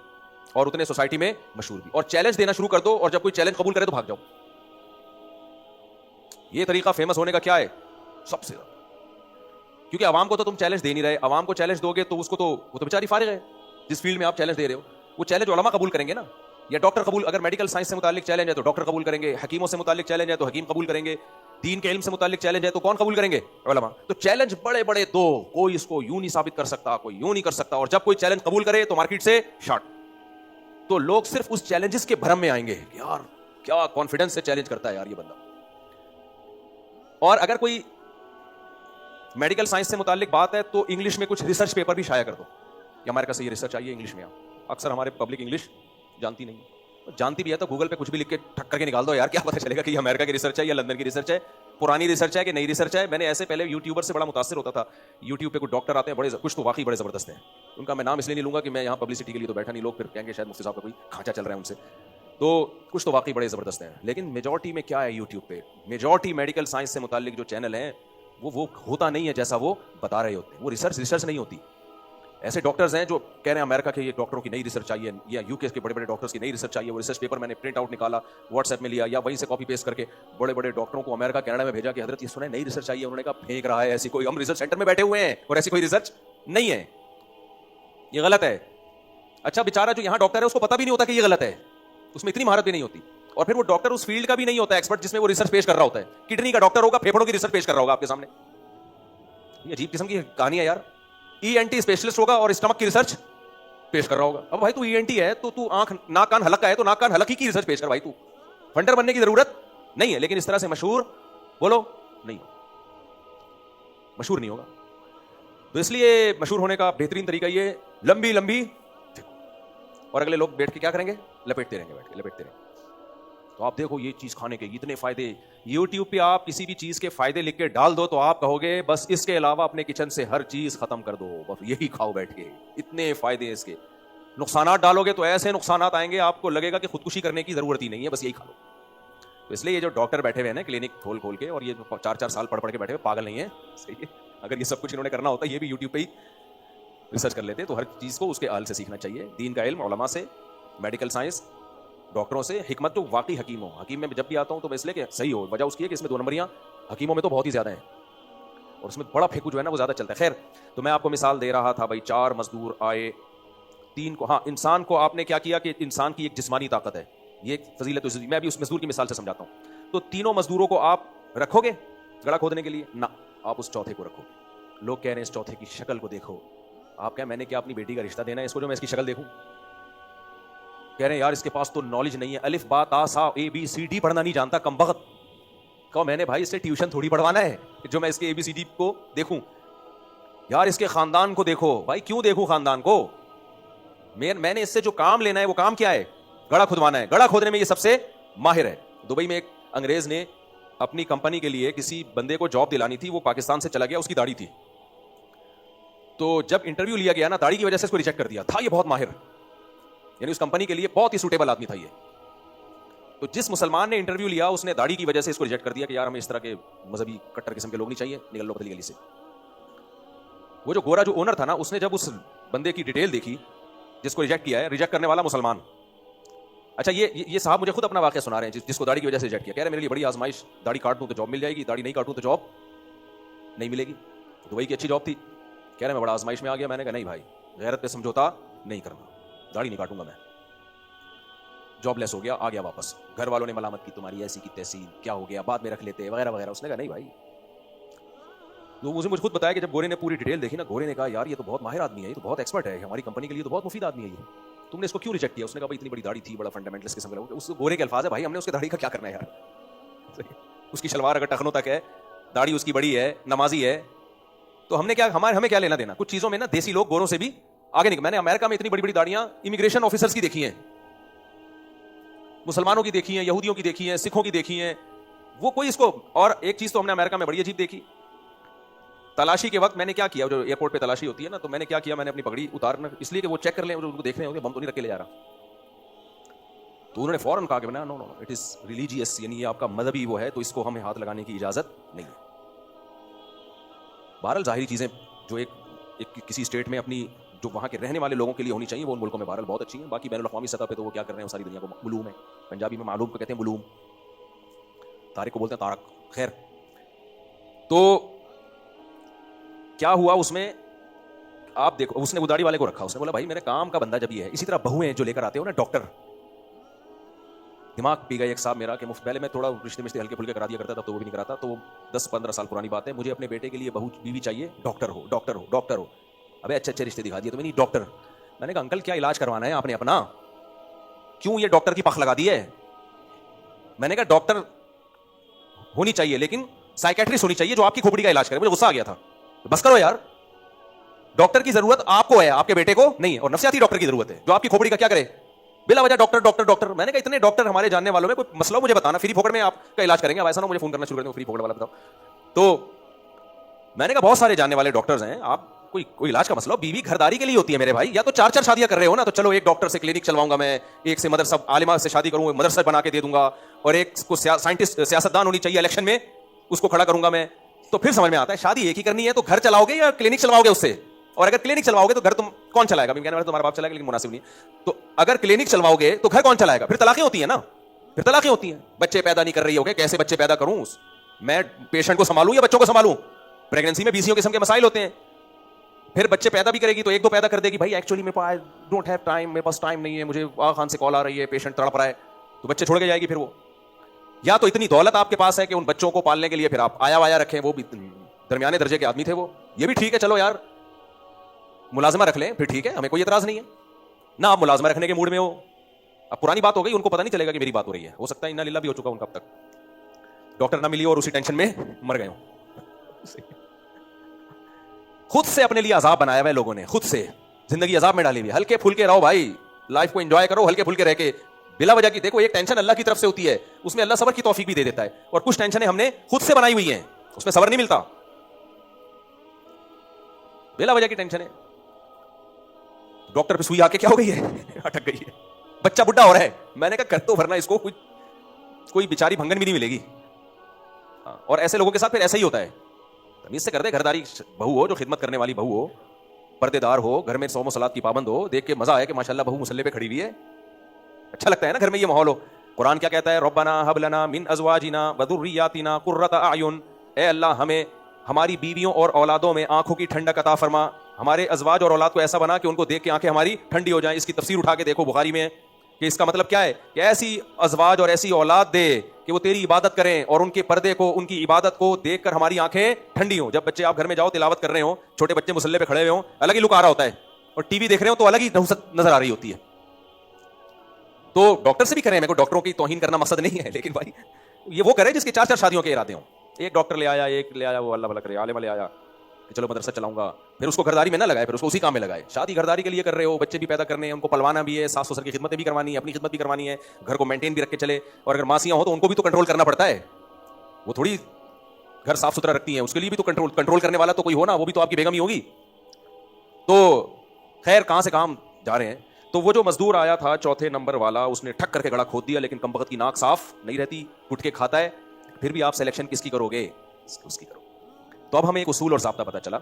اور اتنے سوسائٹی میں مشہور بھی. اور چیلنج دینا شروع کر دو, اور جب کوئی چیلنج قبول کرے تو بھاگ جاؤ. یہ طریقہ فیمس ہونے کا کیا ہے سب سے زیادہ, کیونکہ عوام کو تو تم چیلنج دے نہیں رہے. عوام کو چیلنج دو گے تو اس کو تو وہ تو بیچاری فارغ ہے جس فیلڈ میں آپ چیلنج دے رہے ہو. وہ چیلنج علماء قبول کریں گے نا, یا ڈاکٹر قبول, اگر میڈیکل سائنس سے متعلق چیلنج ہے تو ڈاکٹر قبول کریں گے, حکیموں سے متعلق چیلنج ہے تو حکیم قبول کریں گے, دین کے علم سے متعلق چیلنج ہے تو کون قبول کریں گے؟ علماء. تو چیلنج بڑے بڑے دو, کوئی اس کو یوں نہیں ثابت کر سکتا, کوئی یوں نہیں کر سکتا, اور جب کوئی چیلنج قبول کرے تو مارکیٹ سے شارٹ. تو لوگ صرف اس چیلنجز کے بھرم میں آئیں گے, یار کیا کانفیڈنس سے چیلنج کرتا ہے یار یہ بندہ. اور اگر کوئی میڈیکل سائنس سے متعلق بات ہے تو انگلش میں کچھ ریسرچ پیپر بھی شائع کر دو کہ ہمارے سے یہ ریسرچ آئی ہے انگلش میں. اکثر ہمارے پبلک انگلش جانتی نہیں, جانتی بھی ہے تو گوگل پہ کچھ بھی لکھ کے ٹھک کر کے نکال دو, یار کیا پتہ چلے گا کہ یہ امریکہ کی ریسرچ ہے یا لندن کی ریسرچ ہے, پرانی ریسرچ ہے کہ نئی ریسرچ ہے. میں نے ایسے پہلے یوٹیوبر سے بڑا متاثر ہوتا تھا. یوٹیوب پہ کچھ ڈاکٹر آتے ہیں بڑے, کچھ تو واقعی بڑے زبردست ہیں, ان کا میں نام اس لیے نہیں لوں گا کہ میں یہاں پبلسٹی کے لیے تو بیٹھا نہیں, لوگ پھر کہیں گے شاید مفتی صاحب کا کوئی کھانچا چل رہا ہے ان سے. تو کچھ تو واقعی بڑے زبردست ہیں, لیکن میجورٹی میں کیا ہے یوٹیوب پہ, میجورٹی میڈیکل سائنس سے متعلق جو چینل ہیں وہ ہوتا نہیں ہے جیسا وہ بتا رہے ہوتے ہیں. وہ ریسرچ نہیں ہوتی. ایسے ڈاکٹرز ہیں جو کہہ رہے ہیں امریکہ کے یہ ڈاکٹروں کی نئی ریسرچ چاہیے, یا یو کے کے بڑے بڑے ڈاکٹرز کی نئی ریسرچ چاہیے. وہ ریسرچ پیپر میں نے پرنٹ آؤٹ نکالا, واٹس ایپ میں لیا, یا وہیں سے کاپی پیسٹ کر کے بڑے بڑے ڈاکٹروں کو امریکہ کینیڈا میں بھیجا کہ حضرت یہ سنیں نئی ریسرچ چاہیے. انہوں نے کہا پھینک رہا ہے, ایسی کوئی, ہم ریسرچ سینٹر میں بیٹھے ہوئے ہیں اور ایسی کوئی ریسرچ نہیں ہے, یہ غلط ہے. اچھا بیچارہ جو یہاں ڈاکٹر ہے اس کو پتہ بھی نہیں ہوتا کہ یہ غلط ہے, اس میں اتنی مہارت بھی نہیں ہوتی. اور پھر وہ ڈاکٹر اس فیلڈ کا بھی نہیں ہوتا ایکسپرٹ جس میں وہ ریسرچ پیش کر رہا ہوتا ہے. کڈنی کا ڈاکٹر ہوگا, پھیپھڑوں کی ریسرچ پیش کر رہا ہوگا آپ کے سامنے. یہ عجیب قسم کی کہانی ہے یار. ای این ٹی اسپیشلسٹ ہوگا اور اسٹمک کی ریسرچ پیش کر رہا ہوگا. اب بھائی تو ای این ٹی ہے تو آنکھ ناک کان حلق کا ہے تو ناک کان حلق ہی کی ریسرچ پیش کر بھائی, تو فنڈر بننے کی ضرورت نہیں ہے. لیکن اس طرح سے مشہور بولو نہیں, مشہور نہیں ہوگا. تو اس لیے مشہور ہونے کا بہترین طریقہ یہ لمبی لمبی, اور اگلے لوگ بیٹھ کے کیا کریں گے, لپیٹتے رہیں گے, بیٹھ کے لپیٹتے رہیں گے. تو آپ دیکھو یہ چیز کھانے کے اتنے فائدے, یوٹیوب پہ آپ کسی بھی چیز کے فائدے لکھ کے ڈال دو تو آپ کہو گے بس اس کے علاوہ اپنے کچن سے ہر چیز ختم کر دو, بس یہی کھاؤ بیٹھ کے, اتنے فائدے اس کے. نقصانات ڈالو گے تو ایسے نقصانات آئیں گے آپ کو لگے گا کہ خودکشی کرنے کی ضرورت ہی نہیں ہے, بس یہی کھا لو. تو اس لیے یہ جو ڈاکٹر بیٹھے ہوئے ہیں نا کلینک کھول کے, اور یہ 4 سال پڑھ کے بیٹھے ہوئے پاگل نہیں ہیں, صحیح ہے. اگر یہ سب کچھ انہوں نے کرنا ہوتا یہ بھی یوٹیوب پہ ہی ریسرچ کر لیتے. تو ہر چیز کو اس کے حال سے سیکھنا چاہیے, دین کا علم علماء سے, میڈیکل سائنس ڈاکٹروں سے, حکمت تو واقعی حکیم ہو. حکیم میں جب بھی آتا ہوں تو میں اس لیے کہ صحیح ہو, وجہ اس کی ہے کہ اس میں 2 نمبریاں حکیموں میں تو بہت ہی زیادہ ہیں, اور اس میں بڑا پھینکو جو ہے نا وہ زیادہ چلتا ہے. خیر, تو میں آپ کو مثال دے رہا تھا بھائی, 4 مزدور آئے, 3 کو, ہاں انسان کو آپ نے کیا کیا کہ انسان کی ایک جسمانی طاقت ہے, یہ ایک فضیلت. میں ابھی اس مزدور کی مثال سے سمجھاتا ہوں. تو تینوں مزدوروں کو آپ رکھو گے گڑھا کھودنے کے لیے؟ نہ, آپ اس چوتھے کو رکھو گے. لوگ کہہ رہے ہیں اس چوتھے کی شکل کو دیکھو. آپ کہیں میں نے کیا اپنی بیٹی کا رشتہ دینا ہے اس کو جو میں اس کی شکل دیکھوں؟ کہہ رہے ہیں یار اس کے پاس تو نالج نہیں ہے, الف با تا سا اے بی سی ڈی پڑھنا نہیں جانتا, کم بخت. کہو میں نے بھائی اس سے ٹیوشن تھوڑی پڑھوانا ہے جو میں اس کے اے بی سی ڈی کو دیکھوں. یار اس کے خاندان کو دیکھو. بھائی کیوں دیکھوں خاندان کو؟ میں نے اس سے جو کام لینا ہے وہ کام کیا ہے؟ گڑھا کھدوانا ہے. گڑھا کھودنے میں یہ سب سے ماہر ہے. دبئی میں ایک انگریز نے اپنی کمپنی کے لیے کسی بندے کو جاب دلانی تھی, وہ پاکستان سے چلا گیا, اس کی داڑھی تھی. تو جب انٹرویو لیا گیا نا, داڑھی کی وجہ سے اس کو ریجیکٹ کر دیا تھا. یہ بہت ماہر, یعنی اس کمپنی کے لیے بہت ہی سوٹیبل آدمی تھا یہ. تو جس مسلمان نے انٹرویو لیا اس نے داڑھی کی وجہ سے اس کو ریجیکٹ کر دیا کہ یار ہمیں اس طرح کے مذہبی کٹر قسم کے لوگ نہیں چاہیے, نکل لو پتلی گلی سے. وہ جو گورا جو اونر تھا نا, اس نے جب اس بندے کی ڈیٹیل دیکھی جس کو ریجیکٹ کیا ہے, ریجیکٹ کرنے والا مسلمان, اچھا یہ صاحب مجھے خود اپنا واقعہ سنا رہے ہیں جس کو داڑھی کی وجہ سے ریجیکٹ کیا. کہہ رہے ہیں میرے لیے بڑی آزمائش, داڑھی کاٹ دوں تو جاب مل جائے گی, داڑھی نہیں کاٹوں تو جاب نہیں ملے گی. دبئی کی اچھی جاب تھی. کہہ رہے میں بڑا آزمائش میں آ گیا. میں نے کہا نہیں بھائی, غیرت پہ سمجھوتا نہیں کرنا, داڑھی نہیں کاٹوں گا میں. جاب لیس ہو گیا, آ گیا واپس. گھر والوں نے ملامت کی, تمہاری ایسی کی تیسی, کیا ہو گیا, بعد میں رکھ لیتے وغیرہ وغیرہ. اس نے کہا نہیں بھائی. تو مجھے خود بتایا کہ جب گورے نے پوری ڈیٹیل دیکھی نا, گورے نے کہا یار یہ تو بہت ماہر آدمی ہے, یہ تو بہت ایکسپرٹ ہے, ہماری کمپنی کے لیے تو بہت مفید آدمی ہے یہ, تم نے اس کو کیوں ریجیکٹ کیا؟ اس نے کہا بھائی اتنی بڑی داڑھی تھی, بڑا فنڈامنٹلسٹ قسم کا. اس گورے کے الفاظ ہے بھائی, ہم نے اس کی داڑھی کا کیا کرنا ہے یار, اس کی شلوار اگر ٹخنوں تک ہے, داڑھی اس کی بڑی ہے, نمازی ہے, تو ہم نے کیا, ہمیں کیا لینا دینا. کچھ چیزوں میں نا دیسی لوگ گوروں سے بھی آگے نکل. میں نے امریکہ میں اتنی بڑی بڑی داڑیاں امیگریشن آفیسرز کی دیکھی ہیں, مسلمانوں کی دیکھی ہیں, یہودیوں کی دیکھی ہیں, سکھوں کی دیکھی ہیں, وہ کوئی اس کو. اور ایک چیز تو ہم نے امریکہ میں بڑی عجیب دیکھی, تلاشی کے وقت میں نے کیا کیا, جو ایئرپورٹ پہ تلاشی ہوتی ہے نا, تو میں نے کیا کیا, میں نے اپنی پگڑی اتارنا اس لیے کہ وہ چیک کر لیں, ان کو دیکھ رہے ہوں گے بم تو نہیں رکھ کے لے جا رہا. تو انہوں نے فوراً کہا کہ نو نو نو اٹ از ریلیجیس, یعنی یہ آپ کا مذہبی وہ ہے, تو اس کو ہمیں ہاتھ لگانے کی اجازت نہیں ہے. بہرحال ظاہری چیزیں جو ایک کسی اسٹیٹ میں اپنی جو وہاں کے رہنے والے لوگوں کے لیے ہونی چاہیے, وہ ان ملکوں میں بہرحال بہت اچھی ہیں. باقی بین الاقوامی سطح پہ تو وہ کیا کر رہے ہیں, وہ ساری دنیا کو معلوم ہے. پنجابی میں معلوم کو کہتے ہیں ملوم, طارق کو بولتے ہیں تارک. خیر, تو کیا ہوا اس میں, آپ دیکھو, اس نے وہ داڑھی والے کو رکھا, اس نے بولا بھائی میرے کام کا بندہ جب یہ ہے, اسی طرح بہویں جو لے کر آتے ہو نا ڈاکٹر, دماغ پی گیا ایک صاحب میرا کہ پہلے میں تھوڑا رشتے ہلکے پھلکے کرا دیا کرتا تھا, تو وہ بھی نہیں کراتا. تو 10-15 سال پرانی بات ہے, مجھے اپنے بیٹے کے لیے بہو بیوی چاہیے, ڈاکٹر ہو ڈاکٹر ہو ڈاکٹر ہو. ابے اچھے اچھے رشتے دکھا دیے تو میں نہیں ڈاکٹر. میں نے کہا انکل کیا علاج کروانا ہے آپ نے اپنا, کیوں یہ ڈاکٹر کی پخ لگا دی ہے؟ میں نے کہا ڈاکٹر ہونی چاہیے لیکن سائیکیٹرسٹ ہونی چاہیے جو آپ کی کھوپڑی کا علاج کرے. مجھے غصہ آ گیا تھا, بس کرو یار, ڈاکٹر کی ضرورت آپ کو ہے, آپ کے بیٹے کو نہیں, اور نفسیاتی ڈاکٹر کی ضرورت ہے جو آپ کی کھوپڑی کا کیا کرے بلا وجہ ڈاکٹر ڈاکٹر ڈاکٹر. میں نے کہا اتنے ڈاکٹر ہمارے جاننے والوں میں, کوئی مسئلہ مجھے بتانا, فری پھوکٹ میں آپ کا علاج کریں گے. ایسا نہ مجھے فون کرنا شروع کر دیں فری پھوکٹ والا بتاؤ. تو میں نے کہا بہت سارے جاننے والے ڈاکٹرز ہیں, آپ کوئی علاج کا مسئلہ, بیوی گھرداری کے لیے ہوتی ہے میرے بھائی. یا تو 4 شادیاں کر رہے ہو نا, تو چلو ایک ڈاکٹر سے کلینک چلواؤں گا میں, ایک سے مدرسہ عالمہ سے شادی کروں, مدرسہ بنا کے دے دوں گا, اور ایک کو سائنٹسٹ سیاستدان ہونی چاہیے الیکشن میں, اس کو کھڑا کروں گا میں. تو پھر سمجھ میں آتا ہے شادی ایک ہی کرنی ہے, تو گھر چلاؤ گے یا کلینک چلواؤ گے اس سے؟ اور اگر کلینک چلواؤ گے تو گھر تم کون چلائے گا؟ کہنے والا تمہارا باپ چلائے گا, لیکن مناسب نہیں. تو اگر کلینک چلواؤ گے تو گھر کون چلائے گا؟ پھر طلاقیں ہوتی ہیں نا, پھر طلاقیں ہوتی ہیں. بچے پیدا نہیں کر رہی ہو گے, کیسے بچے پیدا کروں, میں پیشنٹ کو سنبھالوں یا بچوں کو سنبھالوں؟ پریگنینسی میں 20 قسم کے مسائل ہوتے ہیں. پھر بچے پیدا بھی کرے گی تو 1-2 پیدا کر دے گی, بھائی ایکچولی میرے پاس ڈونٹ ہیو ٹائم, میرے پاس ٹائم نہیں ہے, مجھے آغا خان سے کال آ رہی ہے, پیشنٹ تڑپ رہا ہے, تو بچے چھوڑ کے جائے گی. پھر وہ یا تو اتنی دولت آپ کے پاس ہے کہ ان بچوں کو پالنے کے لیے پھر آپ آیا وایا رکھیں, وہ بھی درمیانے درجے کے آدمی تھے وہ, یہ بھی ٹھیک ہے, چلو یار ملازمہ رکھ لیں, پھر ٹھیک ہے, ہمیں کوئی اعتراض نہیں ہے نہ. آپ ملازمہ رکھنے کے موڈ میں ہو, اب پرانی بات ہو گئی, ان کو پتہ نہیں چلے گا کہ میری بات ہو رہی ہے, ہو سکتا ہے انا للہ بھی ہو چکا ان کا اب تک, ڈاکٹر نہ ملی اور اسی ٹینشن میں مر گئے ہوں. خود سے اپنے لیے عذاب بنایا ہوا ہے لوگوں نے, خود سے زندگی عذاب میں ڈالی ہوئی ہے. ہلکے پھلکے رہو بھائی, لائف کو انجوائے کرو ہلکے پھلکے رہ کے, بلا وجہ کی. دیکھو ایک ٹینشن اللہ کی طرف سے ہوتی ہے, اس میں اللہ صبر کی توفیق بھی دے دیتا ہے, اور کچھ ٹینشنیں ہم نے خود سے بنائی ہوئی ہیں, اس میں صبر نہیں ملتا, بلا وجہ کی ٹینشن ہے. ڈاکٹر پہ سوئی آ کے کیا ہو گئی ہے, اٹک گئی ہے, بچہ بڈھا ہو رہا ہے. میں نے کہا کر تو ورنہ اس کو کوئی بیچاری بھنگن بھی نہیں ملے گی. اور ایسے لوگوں کے ساتھ پھر ایسا ہی ہوتا ہے. تمیز سے کر دے, گھرداری بہو ہو, جو خدمت کرنے والی بہو ہو, پردے دار ہو, گھر میں صوم و صلات کی پابند ہو, دیکھ کے مزہ آئے کہ ماشاءاللہ بہو مسلح پہ کھڑی ہوئی ہے, اچھا لگتا ہے نا گھر میں یہ ماحول ہو. قرآن کیا کہتا ہے, ربنا ھب لنا من ازواجنا وذریاتنا قرۃ اعین, اے اللہ ہمیں ہماری بیویوں اور اولادوں میں آنکھوں کی ٹھنڈک عطا فرما, ہمارے ازواج اور اولاد کو ایسا بنا کہ ان کو دیکھ کے آنکھیں ہماری ٹھنڈی ہو جائیں. اس کی تفسیر اٹھا کے دیکھو بخاری میں ہے کہ اس کا مطلب کیا ہے, کہ ایسی ازواج اور ایسی اولاد دے کہ وہ تیری عبادت کریں, اور ان کے پردے کو, ان کی عبادت کو دیکھ کر ہماری آنکھیں ٹھنڈی ہوں. جب بچے آپ گھر میں جاؤ تلاوت کر رہے ہوں, چھوٹے بچے مصلی پہ کھڑے ہوئے ہوں, الگ ہی لک آ رہا ہوتا ہے, اور ٹی وی دیکھ رہے ہوں تو الگ ہی نحوست نظر آ رہی ہوتی ہے. تو ڈاکٹر سے بھی کریں, میرے کو ڈاکٹروں کی توہین کرنا مقصد نہیں ہے, لیکن بھائی یہ وہ کرے جس کے 4 شادیوں کے ارادے ہوں. ایک ڈاکٹر لے آیا, ایک لے آیا, وہ اللہ بھلا کرے, عالم لے آیا کہ چلو مدرسہ چلاؤں گا, پھر اس کو گھرداری میں نہ لگائے, پھر اس کو اسی کام میں لگائے. شادی گھرداری کے لیے کر رہے ہو, بچے بھی پیدا کرنے ہیں, ان کو پلوانا بھی ہے, ساس سسر کی خدمتیں بھی کروانی ہے, اپنی خدمت بھی کروانی ہے, گھر کو مینٹین بھی رکھ کے چلے. اور اگر ماسیاں ہوں تو ان کو بھی تو کنٹرول کرنا پڑتا ہے, وہ تھوڑی گھر صاف ستھرا رکھتی ہیں, اس کے لیے بھی تو کنٹرول کرنے والا تو کوئی ہو نا, وہ بھی تو آپ کی بیگم ہی ہوگی. تو خیر کہاں سے کام جا رہے ہیں. تو وہ جو مزدور آیا تھا 4 نمبر والا, اس نے ٹھک کر کے گڑا کھود دیا, لیکن کم بخت کی ناک صاف نہیں رہتی, گٹکے کھاتا ہے. پھر بھی آپ سلیکشن کس کی کرو گے, اس کی کرو. تو اب ہمیں ایک اصول اور ضابطہ پتہ چلا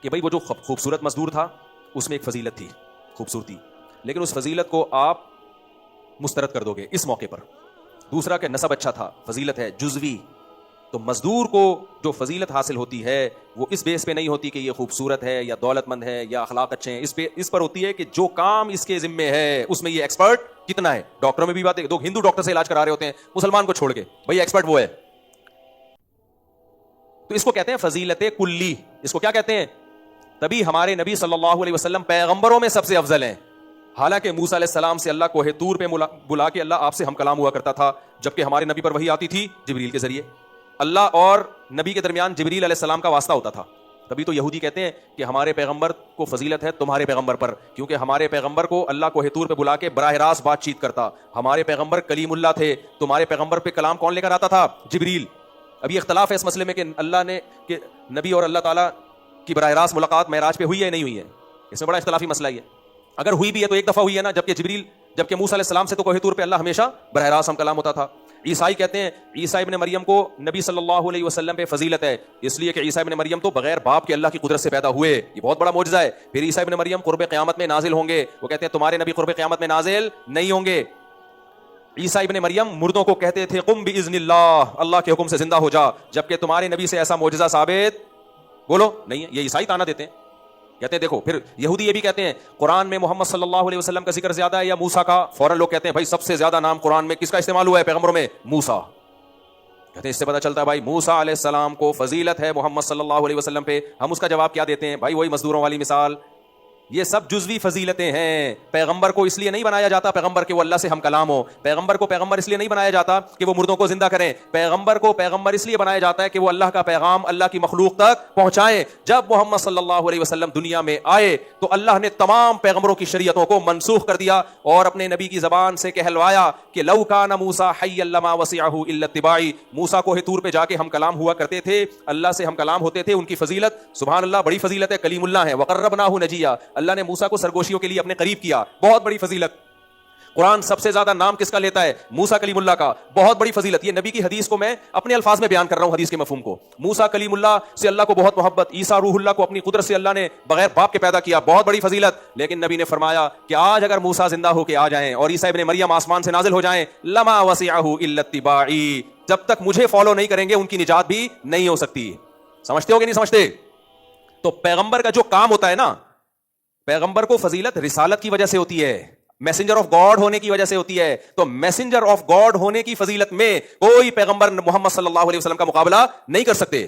کہ بھائی وہ جو خوبصورت مزدور تھا اس میں ایک فضیلت تھی, خوبصورتی, لیکن اس فضیلت کو آپ مسترد کر دو گے اس موقع پر. دوسرا کہ نسب اچھا تھا, فضیلت ہے جزوی. تو مزدور کو جو فضیلت حاصل ہوتی ہے وہ اس بیس پہ نہیں ہوتی کہ یہ خوبصورت ہے یا دولت مند ہے یا اخلاق اچھے ہیں, اس پر ہوتی ہے کہ جو کام اس کے ذمے ہے اس میں یہ ایکسپرٹ کتنا ہے. ڈاکٹروں میں بھی بات ہے, دو ہندو ڈاکٹر سے علاج کرا رہے ہوتے ہیں مسلمان کو چھوڑ کے, بھائی ایکسپرٹ وہ ہے. تو اس کو کہتے ہیں فضیلت کلی. اس کو کیا کہتے ہیں؟ تبھی ہمارے نبی صلی اللہ علیہ وسلم پیغمبروں میں سب سے افضل ہیں. حالانکہ موسیٰ علیہ السلام سے اللہ کوہ طور پہ بلا کے اللہ آپ سے ہم کلام ہوا کرتا تھا, جبکہ ہمارے نبی پر وحی آتی تھی جبریل کے ذریعے. اللہ اور نبی کے درمیان جبریل علیہ السلام کا واسطہ ہوتا تھا. تبھی تو یہودی کہتے ہیں کہ ہمارے پیغمبر کو فضیلت ہے تمہارے پیغمبر پر, کیونکہ ہمارے پیغمبر کو اللہ کوہ طور پہ بلا کے براہ راست بات چیت کرتا. ہمارے پیغمبر کلیم اللہ تھے, تمہارے پیغمبر پہ کلام کون لے کر آتا تھا؟ جبریل. ابھی اختلاف ہے اس مسئلے میں کہ اللہ نے کہ نبی اور اللہ تعالیٰ کی براہ راست ملاقات معراج پہ ہوئی ہے نہیں ہوئی ہے. اس میں بڑا اختلافی مسئلہ ہی ہے. اگر ہوئی بھی ہے تو ایک دفعہ ہوئی ہے نا, جبکہ موسیٰ علیہ السلام سے تو کوہ طور پہ اللہ ہمیشہ براہ راست ہم کلام ہوتا تھا. عیسائی کہتے ہیں عیسیٰ ابن مریم کو نبی صلی اللہ علیہ وسلم پہ فضیلت ہے, اس لیے کہ عیسیٰ ابن مریم تو بغیر باپ کے اللہ کی قدرت سے پیدا ہوئے, یہ بہت بڑا معجزہ ہے. پھر عیسیٰ ابن مریم قرب قیامت میں نازل ہوں گے, وہ کہتے ہیں تمہارے نبی قرب قیامت میں نازل نہیں ہوں گے. عیسیٰ ابن مریم مردوں کو کہتے تھے قم باذن اللہ, اللہ کے حکم سے زندہ ہو جا, جبکہ تمہارے نبی سے ایسا معجزہ ثابت بولو نہیں ہے. یہ عیسائی تانا دیتے ہیں, کہتے ہیں دیکھو. پھر یہودی یہ بھی کہتے ہیں قرآن میں محمد صلی اللہ علیہ وسلم کا ذکر زیادہ ہے یا موسیٰ کا؟ فوراً لوگ کہتے ہیں بھائی سب سے زیادہ نام قرآن میں کس کا استعمال ہوا ہے پیغمبروں میں؟ موسیٰ. کہتے ہیں اس سے پتہ چلتا ہے بھائی موسیٰ علیہ السلام کو فضیلت ہے محمد صلی اللہ علیہ وسلم پہ. ہم اس کا جواب کیا دیتے ہیں؟ بھائی وہی مزدوروں والی مثال. یہ سب جزوی فضیلتیں ہیں. پیغمبر کو اس لیے نہیں بنایا جاتا پیغمبر کہ وہ اللہ سے ہم کلام ہو. پیغمبر کو پیغمبر اس لیے نہیں بنایا جاتا کہ وہ مردوں کو زندہ کریں. پیغمبر کو پیغمبر اس لیے بنایا جاتا ہے کہ وہ اللہ کا پیغام اللہ کی مخلوق تک پہنچائیں. جب محمد صلی اللہ علیہ وسلم دنیا میں آئے تو اللہ نے تمام پیغمبروں کی شریعتوں کو منسوخ کر دیا اور اپنے نبی کی زبان سے کہلوایا کہ لو کان موسیٰ حیا لما وسعہ الا اتباعی. موسیٰ کوہ طور پہ جا کے ہم کلام ہوا کرتے تھے, اللہ سے ہم کلام ہوتے تھے. ان کی فضیلت سبحان اللہ بڑی فضیلت ہے, کلیم اللہ ہے. وقربناہ نجیہ, اللہ نے موسیٰ کو سرگوشیوں کے لیے اپنے قریب کیا, بہت بڑی فضیلت. قرآن سب سے زیادہ نام کس کا لیتا ہے؟ موسیٰ کلیم اللہ کا, بہت بڑی فضیلت. یہ نبی کی حدیث کو میں اپنے الفاظ میں بیان کر رہا ہوں, حدیث کے مفہوم کو. موسیٰ کلیم اللہ سے اللہ کو بہت محبت, عیسیٰ روح اللہ کو اپنی قدرت سے اللہ نے بغیر باپ کے پیدا کیا, بہت بڑی فضیلت. لیکن نبی نے فرمایا کہ آج اگر موسیٰ زندہ ہو کے آ جائیں اور عیسیٰ ابن مریم آسمان سے نازل ہو جائیں, لما وسعہ الا اتباعی, جب تک مجھے فالو نہیں کریں گے ان کی نجات بھی نہیں ہو سکتی. سمجھتے ہو کہ نہیں سمجھتے؟ تو پیغمبر کا جو کام ہوتا ہے نا, پیغمبر کو فضیلت رسالت کی وجہ سے ہوتی ہے, میسنجر آف گاڈ ہونے کی وجہ سے ہوتی ہے. تو میسنجر آف گاڈ ہونے کی فضیلت میں کوئی پیغمبر محمد صلی اللہ علیہ وسلم کا مقابلہ نہیں کر سکتے.